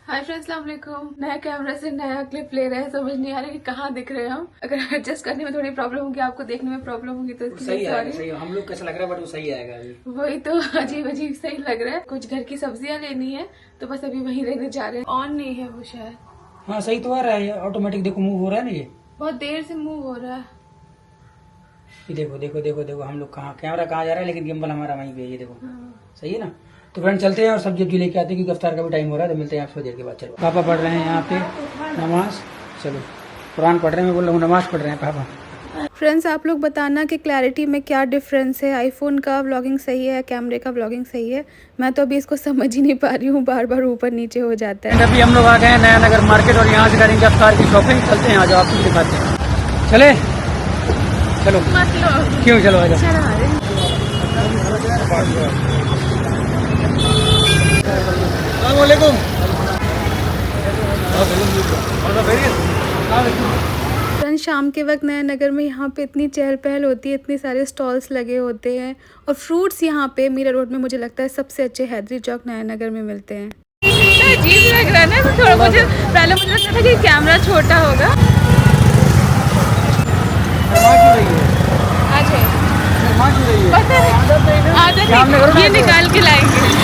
Hi friends, अस्सलाम वालेकुम। नया कैमरा से नया क्लिप ले रहे हैं, समझ नहीं आ रहा कि कहाँ दिख रहे हैं हम। अगर एडजस्ट करने में थोड़ी प्रॉब्लम होगी, आपको देखने में प्रॉब्लम होगी तो सही आएगा। सही हम लोग कैसा लग रहा है बट वो सही आएगा अभी। वही तो अजीब अजीब सही लग रहा है। कुछ घर की सब्जियां लेनी है तो बस अभी वही लेने जा रहे हैं। ऑन नहीं है वो शायद। हाँ सही तो आ रहा है, ऑटोमेटिक देखो मूव हो रहा है ना ये। बहुत देर से मूव हो रहा है। ये देखो देखो देखो देखो हम लोग कहाँ कैमरा कहाँ जा रहा है, लेकिन गिम्बल हमारा वहीं पे है। ये देखो सही है ना। तो फ्रेंड चलते हैं और सब्जी वब्जी लेके आते हैं क्योंकि अफ्तार का भी टाइम हो रहा है। तो मिलते हैं आपसे देर के बाद। चलो पापा पढ़ रहे हैं यहाँ पे नमाज। चलो कुरान पढ़ रहे हैं, मैं बोल रहा हूँ नमाज पढ़ रहे हैं पापा। फ्रेंड्स आप लोग बताना कि क्लैरिटी में क्या डिफरेंस है। आईफोन का व्लॉगिंग सही है, कैमरे का व्लॉगिंग सही है। मैं तो अभी इसको समझ ही नहीं पा रही हूँ, बार बार ऊपर नीचे हो जाता है। अभी हम लोग आ गए हैं नया नगर मार्केट और यहाँ से करेंगे अफ्तार की शॉपिंग। चलते हैं, आ जाओ आपको दिखाते हैं। चले चलो मतलब क्यों, चलो आ जाओ। फ्रेंड्स शाम के वक्त नया नगर में यहाँ पे इतनी चहल पहल होती है, इतने सारे स्टॉल्स लगे होते हैं और फ्रूट्स यहाँ पे मीरा रोड में मुझे लगता है सबसे अच्छे हैदरी चौक नया नगर में मिलते हैं। अजीब लग रहा है ना, तो थोड़ा मुझे पहले मुझे लगता था कि कैमरा छोटा होगा। पता नहीं आदत ये निकाल के लाएंगे।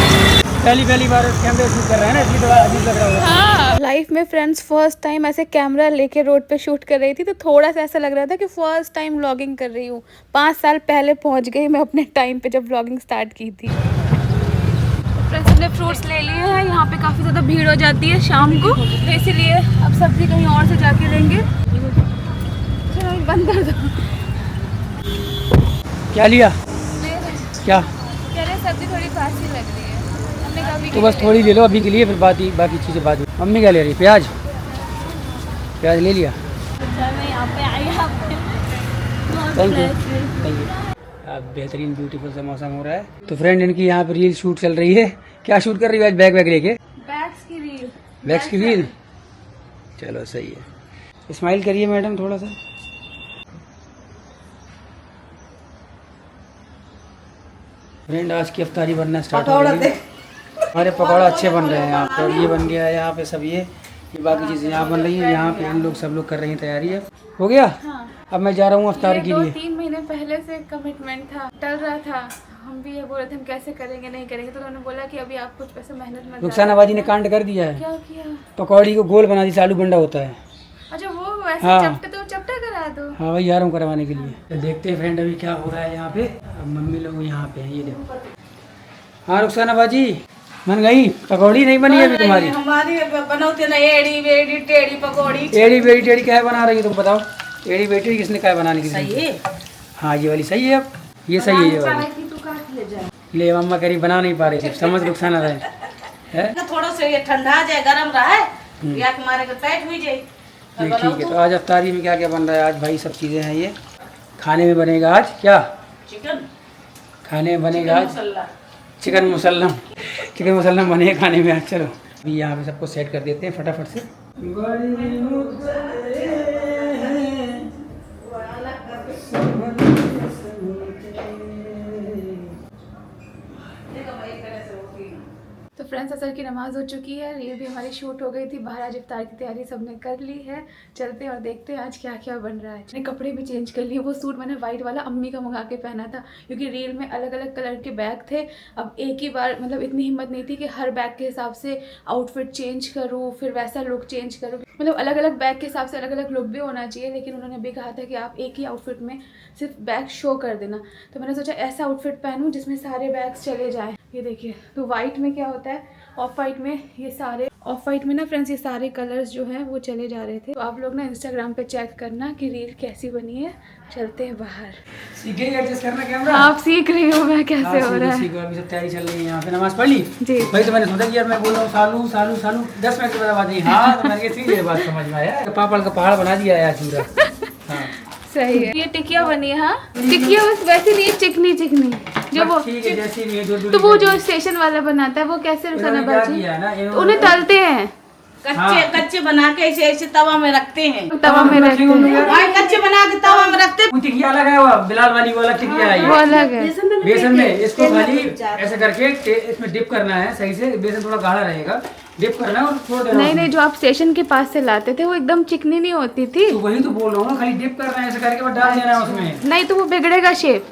पहली बार कैमरे शूट कर रहे हैं ना, इसलिए थोड़ा अजीब लग रहा है। हाँ लाइफ में फ्रेंड्स फर्स्ट टाइम ऐसे कैमरा लेके रोड पे शूट कर रही थी तो थोड़ा सा ऐसा लग रहा था कि फर्स्ट टाइम व्लॉगिंग कर रही हूँ। 5 साल पहले पहुँच गई मैं अपने टाइम पे जब व्लॉगिंग स्टार्ट की थी। फ्रेंड्स हमने फ्रूट्स ले लिए हैं। यहाँ पे काफ़ी ज़्यादा भीड़ हो जाती है शाम को, तो इसीलिए अब सब्जी कहीं और से जाके लेंगे। चलो बंद कर दो। क्या लिया क्या? कह रहे सब्जी थोड़ी बासी लग रही है। हमने कभी तो बस थोड़ी ले लो अभी के लिए, फिर बाकी चीज़ें बाद में। मम्मी क्या ले रही? प्याज ले लिया। Thank you. अब बेहतरीन ब्यूटीफुल सा मौसम हो रहा है। तो फ्रेंड इनकी यहाँ पे रील शूट चल रही है। क्या शूट कर रही है आज? बैग लेके बैग्स की रील। चलो सही है। स्माइल करिए मैडम थोड़ा सा। फ्रेंड आज की अफ्तारी बनना स्टार्ट हो रही है। हमारे पकौड़ा अच्छे बन रहे हैं यहाँ पे। और ये बन गया है यहाँ पे सब। ये बाकी चीजें यहाँ बन रही है। यहाँ पे हम लोग सब लोग कर रहे हैं तैयारी। है हो गया। हाँ। अब मैं जा रहा हूँ अफ्तार के लिए। 2-3 महीने पहले से कमिटमेंट था, टल रहा था। हम भी ये बोल रहे थे हम कैसे करेंगे नहीं करेंगे, तो उन्होंने बोला कि अभी आप कुछ पैसे मेहनत मत। रुखसानाबादी ने कांड कर दिया है। क्या किया? पकौड़ी को गोल बना दी, आलू बंडा होता है। अच्छा वो वैसे हाँ। चपटा करा दो। हाँ वही जा रहा हूँ करवाने के लिए। तो देखते हैं फ्रेंड अभी क्या हो रहा है यहाँ पे। अब मम्मी लोग यहाँ पे हैं, ये देखो। हाँ रुखसानाबाजी मन गई? पकौड़ी नहीं बनी अभी तुम्हारी? हमारी बनौते ना एड़ी बेड़ी टेढ़ी पकौड़ी। एड़ी बेड़ी टेढ़ी क्या बना रही है तुम बताओ? एड़ी बेड़ी किसने क्या बनाने की? सही है। हाँ ये वाली सही है। अब ये सही है, ये वाली। तू काट ले जाए। ले मम्मा करी बना नहीं पा रही थी, समझ रुखसाना रहे है। थोड़ा सा ये ठंडा जाए, गरम रहा है या हमारे को पैट हुई जाए। ठीक है। तो आज अफ्तारी में क्या क्या बन रहा है? आज भाई सब चीजें हैं। ये खाने में बनेगा आज क्या? चिकन। खाने में बनेगा आज मसाला। चिकन मुसल्लम बने खाने में आज। चलो अभी यहाँ पे सबको सेट कर देते हैं फटाफट से। तो फ्रेंड्स असर की नमाज हो चुकी है, रील भी हमारी शूट हो गई थी। बाहर आज इफ्तार की तैयारी सबने कर ली है। चलते हैं और देखते हैं आज क्या क्या बन रहा है। मैंने कपड़े भी चेंज कर लिए। वो सूट मैंने वाइट वाला अम्मी का मंगा के पहना था क्योंकि रील में अलग अलग कलर के बैग थे। अब एक ही बार मतलब इतनी हिम्मत नहीं थी कि हर बैग के हिसाब से आउटफिट चेंज करूँ, फिर वैसा लुक चेंज करूँ। मतलब अलग अलग बैग के हिसाब से अलग अलग लुक भी होना चाहिए, लेकिन उन्होंने भी कहा था कि आप एक ही आउटफिट में सिर्फ बैग शो कर देना। तो मैंने सोचा ऐसा आउटफिट पहनूं जिसमें सारे बैग्स चले जाएं। ये देखिए, तो वाइट में क्या होता है, ऑफ वाइट में ये सारे, ऑफ वाइट में ना फ्रेंड्स ये सारे कलर्स जो हैं वो चले जा रहे थे। तो आप लोग ना इंस्टाग्राम पे चेक करना कि रील कैसी बनी है। चलते हैं बाहर। सीख गई एडजस्ट करना कैमरा? आप सीख रही हो, मैं कैसे हो रहा है। सीखो अभी सब तैयारी चल रही है। यहाँ पे नमाज पढ़ ली जी। भाई। तो मैंने सोचा कि यार मैं बोल रहा हूँ सालू सालू सालू 10 मिनट के बाद आवाज आई। हाँ तो मैंने इतनी देर बाद समझ में आया। पापड़ का पहाड़ बना दिया यार पूरा। हाँ सही है। ये टिकिया बनी है। हाँ टिकिया बस वैसे नहीं, चिकनी चिकनी जो वो। ठीक है जैसी भी है। तो वो जो स्टेशन वाला बनाता है वो कैसे रुखसानाबाजी? ना उन्हें तलते हैं कच्चे बना के ऐसे तवा में रखते हैं। तवा में रखते हैं। भाई कच्चे बना के तवा में रखते हैं। टिकिया अलग है, वो बिलाल वाली वो अलग टिकिया है। वो अलग है। बेसन में इसको खाली ऐसे करके इसमें डिप करना है सही से। बेसन थोड़ा गाढ़ा रहेगा डिप करना है और छोड़ देना। नहीं, जो आप स्टेशन के पास से लाते थे वो एकदम चिकनी नहीं होती थी। तो वही तो बोल रहा हूँ, खाली डिप करना है ऐसे करके बस डाल देना है उसमें। नहीं तो वो बिगड़ेगा, शेप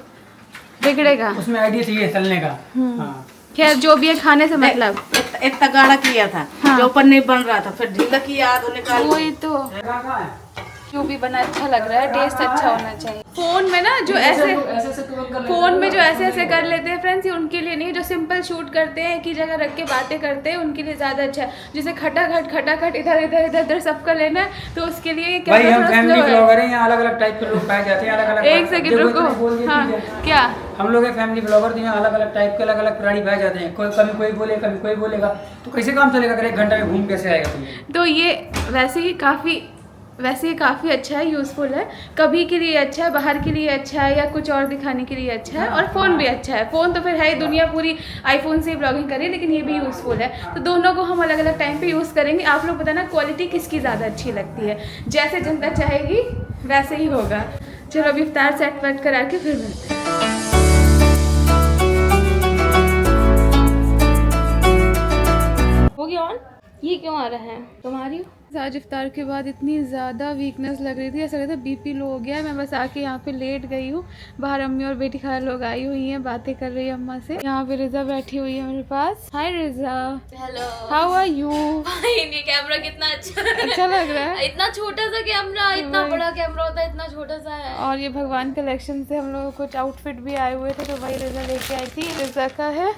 बिगड़ेगा। उसमें आइडिया चाहिए तलने का। हाँ खैर जो भी है, खाने से मतलब। इतना गाढ़ा किया था जो ऊपर नहीं बन रहा था, फिर ढीला किया तो निकाल। वही तो, जो भी बना अच्छा लग रहा है, टेस्ट अच्छा होना चाहिए। फोन में ना जो ऐसे फोन में जो ऐसे कर लेते हैं फ्रेंड्स, ये उनके लिए नहीं। जो सिंपल शूट करते हैं, एक ही जगह रख के बातें करते हैं, उनके लिए ज्यादा अच्छा है। जैसे खटाखट इधर सबका लेना है, तो उसके लिए क्या भाई हम फैमिली ब्लॉगर हैं, यहाँ अलग अलग टाइप के लोग पाए जाते हैं, अलग अलग। एक सेकंड रुको। हाँ क्या, हम लोग है फैमिली ब्लॉगर, तो यहाँ अलग अलग टाइप के अलग अलग प्राणी पाए जाते हैं। कभी कोई बोले, कभी कोई बोलेगा, तो कैसे काम चलेगा? अगर 1 घंटा में घूम कैसे आएगा तुम्हें? तो ये वैसे ही काफ़ी अच्छा है, यूज़फुल है। कभी के लिए अच्छा है, बाहर के लिए अच्छा है, या कुछ और दिखाने के लिए अच्छा है। और फ़ोन भी अच्छा है। फ़ोन तो फिर है ही, दुनिया पूरी आईफोन से ही ब्लॉगिंग करे, लेकिन ये भी यूज़फुल है। तो दोनों को हम अलग अलग टाइम पे यूज़ करेंगे। आप लोग बताना क्वालिटी किसकी ज़्यादा अच्छी लगती है। जैसे जनता चाहेगी वैसे ही होगा। चलो अभी इफ्तार सेट वेट करा के फिर मिलते हैं। हो गया ऑन? ये क्यों आ रहा है? तुम्हारी आज इफ्तार के बाद इतनी ज़्यादा वीकनेस लग रही थी, ऐसा लग रहा था बीपी लो हो गया है। मैं बस आके यहाँ पे लेट गई हूँ। बाहर अम्मी और बेटी खाला लोग आई हुई हैं, बातें कर रही है अम्मा से। यहाँ पे रिजा बैठी हुई है मेरे पास। Hi Riza. Hello, how are you? ये कैमरा कितना अच्छा लग रहा है। इतना छोटा सा कैमरा, इतना बड़ा कैमरा होता है, इतना छोटा सा है। और ये भगवान कलेक्शन से हम लोग कुछ आउटफिट भी आए हुए थे, तो भाई रिजा लेके आई थी। रिजा का है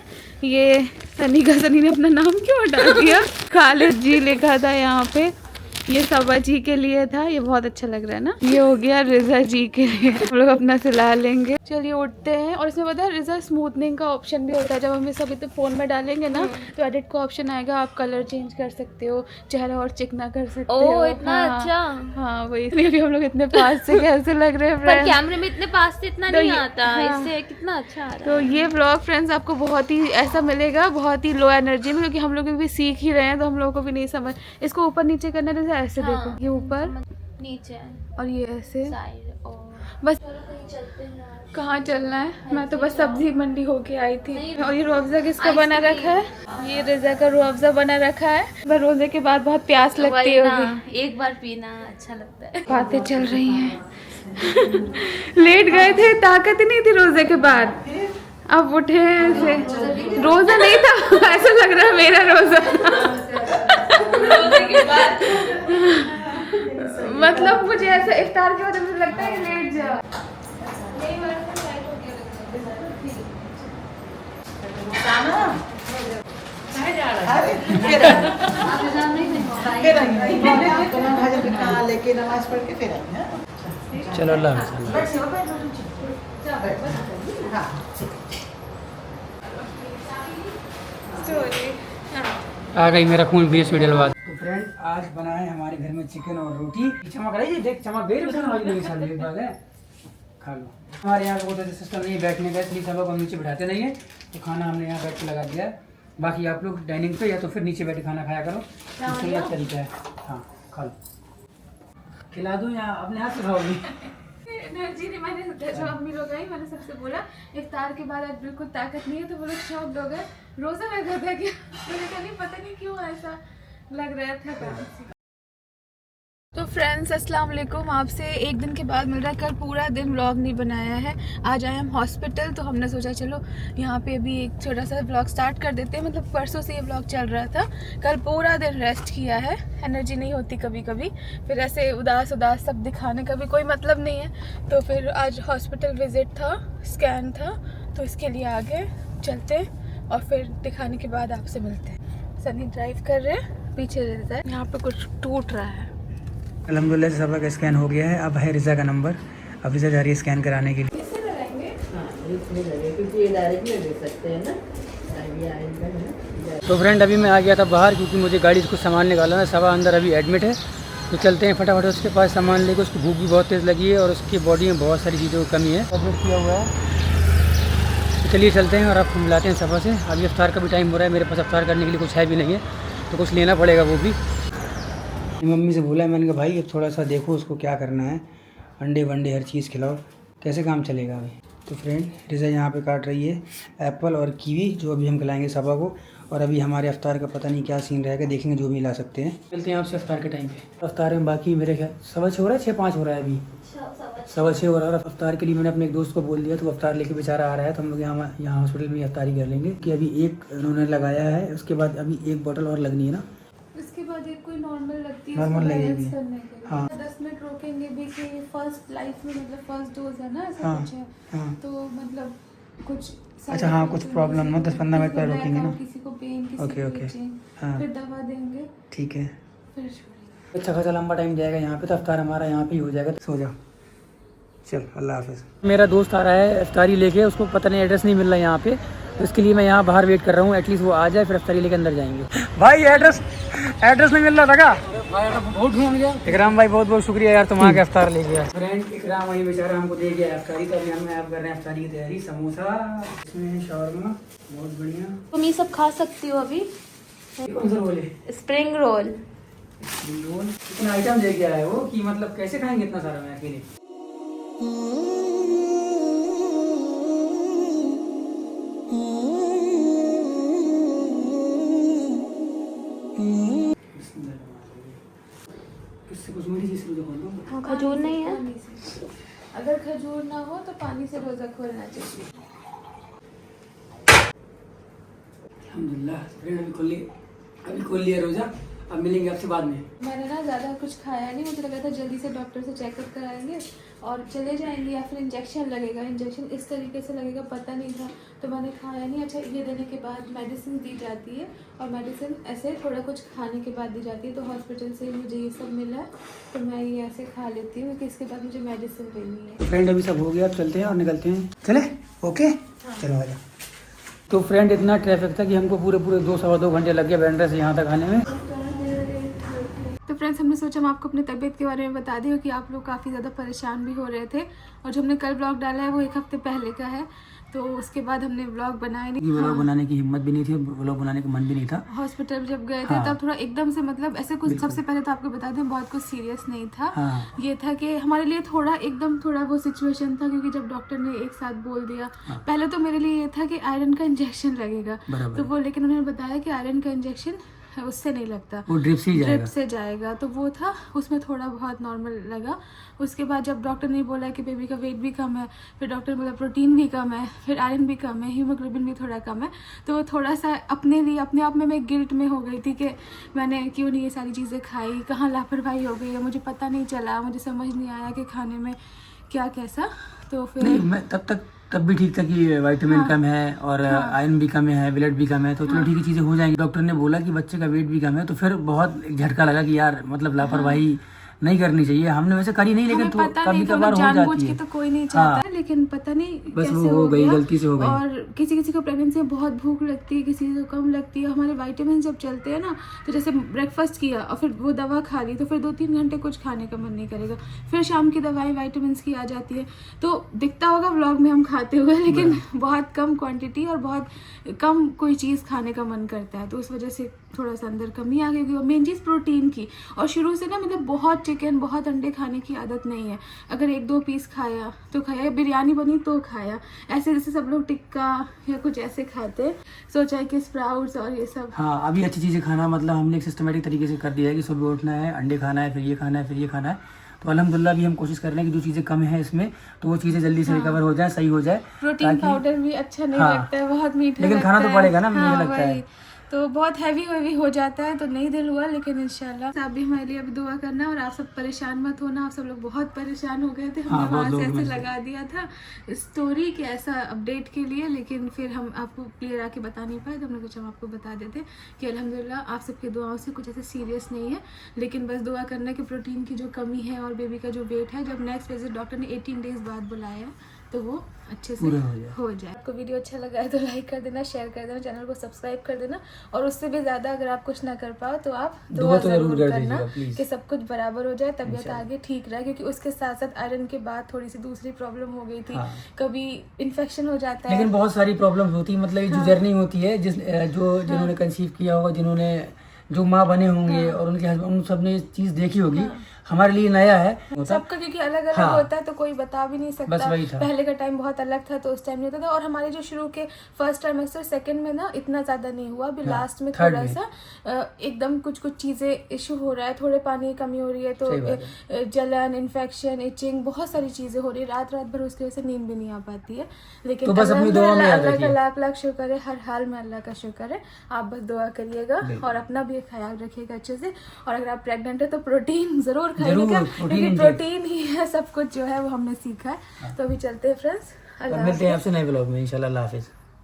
ये, सनी ने अपना नाम क्यों हटा दिया? खालिद जी लिखा था यहाँ पे। ये सबा जी के लिए था। ये बहुत अच्छा लग रहा है ना। ये हो गया रिजा जी के लिए। हम लोग अपना सिला लेंगे। चलिए उठते हैं। और इसमें पता है रिजा, स्मूथनिंग का ऑप्शन भी होता है। जब हम ये सभी तो फोन में डालेंगे ना, तो एडिट का ऑप्शन आएगा। आप कलर चेंज कर सकते हो, चेहरा और चिकना कर सकते हो। ओह इतना अच्छा। हाँ वही, इसलिए भी हम लोग इतने पास से कैसे लग रहे हैं पर फ्रेंड्स। कैमरे में इतने पास से इतना तो नहीं ये- आता। हाँ। इससे कितना अच्छा आ रहा तो ये व्लॉग फ्रेंड्स आपको बहुत ही ऐसा मिलेगा, बहुत ही लो एनर्जी में, क्योंकि हम लोग भी सीख ही रहे हैं, तो हम लोगों को भी नहीं समझ। इसको ऊपर नीचे करना जैसे ऐसे हाँ, देखो, ये ऊपर नीचे और ये ऐसे साइड और बस। कहीं चलते हैं। कहाँ चलना है? मैं तो बस सब्जी मंडी होके आई थी। और ये रुअफ़ज़ा किसका बना रखा है? ये रिजा का रुअफ़ज़ा बना रखा है। पर रोजे के बाद बहुत प्यास लगती वही ना, होगी। एक बार पीना अच्छा लगता है। बातें चल रही हैं। लेट गए थे, ताकत ही नहीं थी रोजे के बाद। अब उठे हैं ऐसे। रोजा नहीं था, ऐसा लग रहा है मेरा रोजा था। मतलब मुझे ऐसा इफ्तार के बाद मुझे लगता है कि लेट जाओ। लेके नमाज पढ़ के फिर आएंगे। चलो अल्लाह हाफ़िज़। आ गई मेरा खून भी इसमें डलवा। तो फ्रेंड आज बना है हमारे घर में चिकन और रोटी। चमक रही है, देख चमक गई है। खा लो। हमारे यहाँ बहुत अच्छा सिस्टम नहीं है बैठने का, इसलिए सब लोग हम नीचे बैठाते नहीं है। तो खाना हमने यहाँ बैठ के लगा दिया है। बाकी आप लोग डाइनिंग पे या तो फिर नीचे बैठे खाना खाया करो, सुंदर तरीका है। हाँ खा लो। खिला दूँ या अपने हाथ से खाओगी? एनर्जी नहीं। मैंने जब अम्मी लोग आई, मैंने सबसे बोला इफ्तार के बाद आज बिल्कुल ताकत नहीं है, तो वो लोग शॉक हो गए। रोजा लगा था क्या? मैंने कहा नहीं, पता नहीं क्यों ऐसा लग रहा था। तो फ्रेंड्स अस्सलाम वालेकुम। आपसे एक दिन के बाद मिल रहा है। कल पूरा दिन व्लॉग नहीं बनाया है। आज आए हम हॉस्पिटल, तो हमने सोचा चलो यहाँ पे अभी एक छोटा सा व्लॉग स्टार्ट कर देते हैं। मतलब परसों से ये व्लॉग चल रहा था। कल पूरा दिन रेस्ट किया है। एनर्जी नहीं होती कभी कभी, फिर ऐसे उदास सब दिखाने का भी कोई मतलब नहीं है। तो फिर आज हॉस्पिटल विज़िट था, स्कैन था, तो इसके लिए आगे चलते हैं और फिर दिखाने के बाद आपसे मिलते हैं। सनी ड्राइव कर रहे हैं, पीछे रिजा है। यहाँ पे कुछ टूट रहा है। अल्हम्दुलिल्लाह से सबका स्कैन हो गया है। अब है रिजा का नंबर। अब रिजा जा रही है स्कैन कराने के लिए। तो फ्रेंड अभी मैं आ गया था बाहर, क्योंकि मुझे गाड़ी से कुछ सामान निकालना है। सबा अंदर अभी एडमिट है, तो चलते हैं फटाफट उसके पास सामान लेकर। उसकी भूख भी बहुत तेज़ लगी है और उसकी बॉडी में बहुत सारी चीज़ों की कमी है, एडमिट किया हुआ है। तो चलिए चलते हैं और आपको मिलाते हैं सबा से। अभी इफ्तार का भी टाइम हो रहा है, मेरे पास इफ्तार करने के लिए कुछ है भी नहीं है, तो कुछ लेना पड़ेगा वो भी। मम्मी से बोला है, मैंने कहा भाई अब थोड़ा सा देखो उसको क्या करना है, अंडे वंडे हर चीज़ खिलाओ, कैसे काम चलेगा अभी। तो फ्रेंड रिजा यहाँ पे काट रही है एप्पल और कीवी, जो अभी हम खिलाएंगे सबा को। और अभी हमारे अफ्तार का पता नहीं क्या सीन रहेगा, देखेंगे जो भी ला सकते हैं। मिलते हैं आपसे अफ्तार के टाइम पे। अफ्तार में बाकी मेरे ख्याल 6:15 हो रहा है, 6:05 हो रहा है अभी, 6:15 हो रहा है। अफ्तार के लिए मैंने अपने एक दोस्त को बोल दिया, तो अफ्तार लेके बेचारा आ रहा है, तो हम लोग यहाँ हॉस्पिटल में अफ्तारी कर लेंगे कि अभी एक उन्होंने लगाया है, उसके बाद अभी एक बोतल और लगनी है ना, उसके बाद एक कोई नॉर्मल लगती है, नॉर्मल उसको लगेगी। बैलेंस करने के लिए। हाँ। 10 मिनट रोकेंगे भी कि फर्स्ट लाइफ में मतलब फर्स्ट डोज है ना, ऐसा हाँ, कुछ है। हाँ। तो मतलब कुछ अच्छा, हाँ, कुछ प्रॉब्लम ना, 10-15 मिनट पर रोकेंगे ना। किसी को पेन, किसी ओके, को ओके। itching, हाँ। फिर दवा देंगे, ठीक है। फिर छोड़ेंगे। अच्छा खासा लंबा टाइम जाएगा यहाँ पे, तो अफ्तार हमारा यहाँ पे ही हो जाएगा। सो जाओ, चल, अल्लाह हाफिज़। मेरा दोस्त आ रहा है अफ्तारी लेके, उसको पता नहीं एड्रेस नहीं मिल रहा है यहाँ पे, तो इसके लिए मैं यहाँ बाहर वेट कर रहा हूँ, एटलीस्ट वो आ जाए, फिर अफ्तारी लेके अंदर जाएंगे। भाई एड्रेस नहीं मिल रहा था क्या? बहुत ढूंढ गया। इकराम भाई बहुत बहुत शुक्रिया यार, तुम आके अफ्तार ले गया। फ्रेंड इकराम भाई बेचारा हमको दे गया अफ्तारी, तो अभी हम आप कर रहे हैं अफ्तारी की तैयारी। समोसा, इसमें शॉर्मा, बहुत बढ़िया। तुम ये सब खा सकती हो अभी। ये कौन सा रोल है? Spring roll. रोल इतना आइटम दे गया है वो, कि मतलब कैसे खाएंगे इतना सारा मैं अकेले। किससे कुछ मीठी चीज से रोजा खोल दो। हाँ, खजूर नहीं है। पानी से। अगर खजूर ना हो तो पानी से रोजा खोलना चाहिए। अल्हम्दुलिल्लाह फ्रेंड अभी खोल लिया रोजा। अब मिलेंगे आपसे बाद में। मैंने ना ज़्यादा कुछ खाया नहीं, मुझे लगा था जल्दी से डॉक्टर से चेकअप कराएंगे और चले जाएंगे, या फिर इंजेक्शन लगेगा। इंजेक्शन इस तरीके से लगेगा पता नहीं था, तो मैंने खाया नहीं। अच्छा, ये देने के बाद मेडिसिन दी जाती है, और मेडिसिन ऐसे थोड़ा कुछ खाने के बाद दी जाती है। तो हॉस्पिटल से मुझे ये सब मिला है, तो मैं ये ऐसे खा लेती हूँ, क्योंकि इसके बाद मुझे मेडिसिन लेनी है। फ्रेंड अभी सब हो गया, अब चलते हैं और निकलते हैं। चले? ओके, चलो आ जाओ। तो फ्रेंड इतना ट्रैफिक था कि हमको पूरे 2-2.25 घंटे लग गए बैंड्रा से यहाँ तक आने में। तो फ्रेंड्स, हमने सोचा हम आपको अपनी तबीयत के बारे में बता दें, कि आप लोग काफ़ी ज़्यादा परेशान भी हो रहे थे। और जो हमने कल ब्लॉग डाला है वो 1 हफ्ते पहले का है, तो उसके बाद हमने ब्लॉग बनाया नहीं। ब्लॉग बनाने की हिम्मत भी नहीं थी, ब्लॉग बनाने का मन भी नहीं था। हॉस्पिटल जब गए थे तब थोड़ा एकदम से, मतलब ऐसे कुछ, सबसे पहले तो आपको बता दें बहुत कुछ सीरियस नहीं था। ये था कि हमारे लिए थोड़ा वो सिचुएशन था, क्योंकि जब डॉक्टर ने एक साथ बोल दिया, पहले तो मेरे लिए ये था कि आयरन का इंजेक्शन लगेगा, तो वो, लेकिन उन्होंने बताया कि आयरन का इंजेक्शन उससे नहीं लगता, वो ड्रिप से जाएगा। तो वो था, उसमें थोड़ा बहुत नॉर्मल लगा। उसके बाद जब डॉक्टर ने बोला कि बेबी का वेट भी कम है, फिर डॉक्टर ने बोला प्रोटीन भी कम है, फिर आयरन भी कम है, हीमोग्लोबिन भी थोड़ा कम है, तो वो थोड़ा सा अपने आप में मैं गिल्ट में हो गई थी कि मैंने क्यों नहीं ये सारी चीज़ें खाई, कहाँ लापरवाही हो गई है, मुझे पता नहीं चला, मुझे समझ नहीं आया कि खाने में क्या कैसा। तो फिर नहीं, मैं तब भी ठीक था कि विटामिन कम है और आयरन भी कम है, ब्लड भी कम है, तो चलो ठीक है, चीज़ें हो जाएंगी। डॉक्टर ने बोला कि बच्चे का वेट भी कम है, तो फिर बहुत झटका लगा कि यार मतलब लापरवाही नहीं करनी चाहिए। हमने वैसे करी नहीं, लेकिन तो कभी कभार हो जाती है। तो कोई नहीं चाहता, लेकिन पता नहीं बस कैसे वो हो गई, गलती से हो गई। और किसी को प्रेगनेंसी में बहुत भूख लगती है, किसी को कम लगती है। हमारे विटामिन जब चलते हैं ना, तो जैसे ब्रेकफास्ट किया और फिर वो दवा खा ली, तो फिर 2-3 घंटे कुछ खाने का मन नहीं करेगा। फिर शाम की दवाई विटामिन की आ जाती है, तो दिखता होगा व्लॉग में हम खाते हुए, लेकिन बहुत कम क्वांटिटी और बहुत कम कोई चीज़ खाने का मन करता है, तो उस वजह से थोड़ा सा अंदर कमी आ गई। मेन चीज़ प्रोटीन की, और शुरू से ना मतलब बहुत चिकन, बहुत अंडे खाने की आदत नहीं है। अगर 1-2 पीस खाया तो खाया, बिरयानी बनी तो खाया, ऐसे जैसे सब लोग टिक्का या कुछ ऐसे खाते हैं। सोचा है कि स्प्राउट्स और ये सब, हाँ, अभी अच्छी चीज़ें खाना, मतलब हमने एक सिस्टमेटिक तरीके से कर दिया है कि सुबह उठना है, अंडे खाना है, फिर ये खाना है, फिर ये खाना है। तो अल्हम्दुलिल्लाह भी हम कोशिश कर रहे हैं कि जो चीज़ें कम है इसमें, तो वो चीज़ें जल्दी से रिकवर हो जाए, सही हो जाए। प्रोटीन पाउडर भी अच्छा नहीं लगता है, बहुत मीठा लेकिन खाना तो पड़ेगा ना, मुझे लगता है। तो बहुत हैवी हो जाता है, तो नहीं दिल हुआ, लेकिन इंशाल्लाह आप भी हमारे लिए अभी दुआ करना। और आप सब परेशान मत होना, आप सब लोग बहुत परेशान हो गए थे, हमने वहाँ से ऐसे लगा दिया था स्टोरी कि ऐसा अपडेट के लिए, लेकिन फिर हम आपको क्लियर आके बता नहीं पाए, तो हमने कुछ हम आपको बता देते कि अल्हम्दुलिल्लाह आप सबकी दुआओं से कुछ ऐसे सीरियस नहीं है, लेकिन बस दुआ करना कि प्रोटीन की जो कमी है और बेबी का जो वेट है, जब नेक्स्ट विजिट डॉक्टर ने 18 डेज बाद बुलाया है, तो वो अच्छे से हो जाए। आपको वीडियो अच्छा लगा है तो लाइक कर देना, शेयर कर देना, चैनल को सब्सक्राइब कर देना, और उससे भी ज़्यादा अगर आप कुछ ना कर पाओ तो आप दुआ जरूर करना कि सब कुछ बराबर हो जाए, तबीयत आगे ठीक रहे, क्योंकि उसके साथ साथ आयरन के बाद थोड़ी सी दूसरी प्रॉब्लम हो गई थी। कभी इन्फेक्शन हो जाता है, लेकिन बहुत सारी प्रॉब्लम होती है, मतलब ये जो जर्नी होती है, जिन्होंने कंसीव किया होगा, जिन्होंने जो माँ बने होंगे और उनके हस्बैंड, उन सब ने चीज देखी होगी। हमारे लिए नया है सबका, क्योंकि अलग अलग हाँ। होता है तो कोई बता भी नहीं बस सकता। वही था। पहले का टाइम बहुत अलग था तो उस टाइम नहीं होता था। और हमारे जो शुरू के फर्स्ट ट्राइमेस्टर सेकंड में ना इतना ज्यादा नहीं हुआ, अभी हाँ, लास्ट में थर्ड थोड़ा में। सा एकदम कुछ चीजें इशू हो रहा है, थोड़े पानी की कमी हो रही है तो सही बात जलन, इन्फेक्शन, इचिंग, बहुत सारी चीजें हो रही है। रात रात भर उसकी वजह से नींद भी नहीं आ पाती है। लेकिन तो बस अपनी दुआ में याद अल्लाह का रखिए। लाख लाख शुक्र है, हर हाल में अल्लाह का शुक्र है। आप बस दुआ करिएगा और अपना भी ख्याल रखिएगा अच्छे से। और अगर आप प्रेग्नेंट है तो प्रोटीन जरूर खाइएगा, क्योंकि प्रोटीन ही है सब कुछ जो है वो हमने सीखा है। तो अभी चलते हैं फ्रेंड्स, और मिलते हैं आपसे नए ब्लॉग में इंशाल्लाह। अल्लाह हाफिज।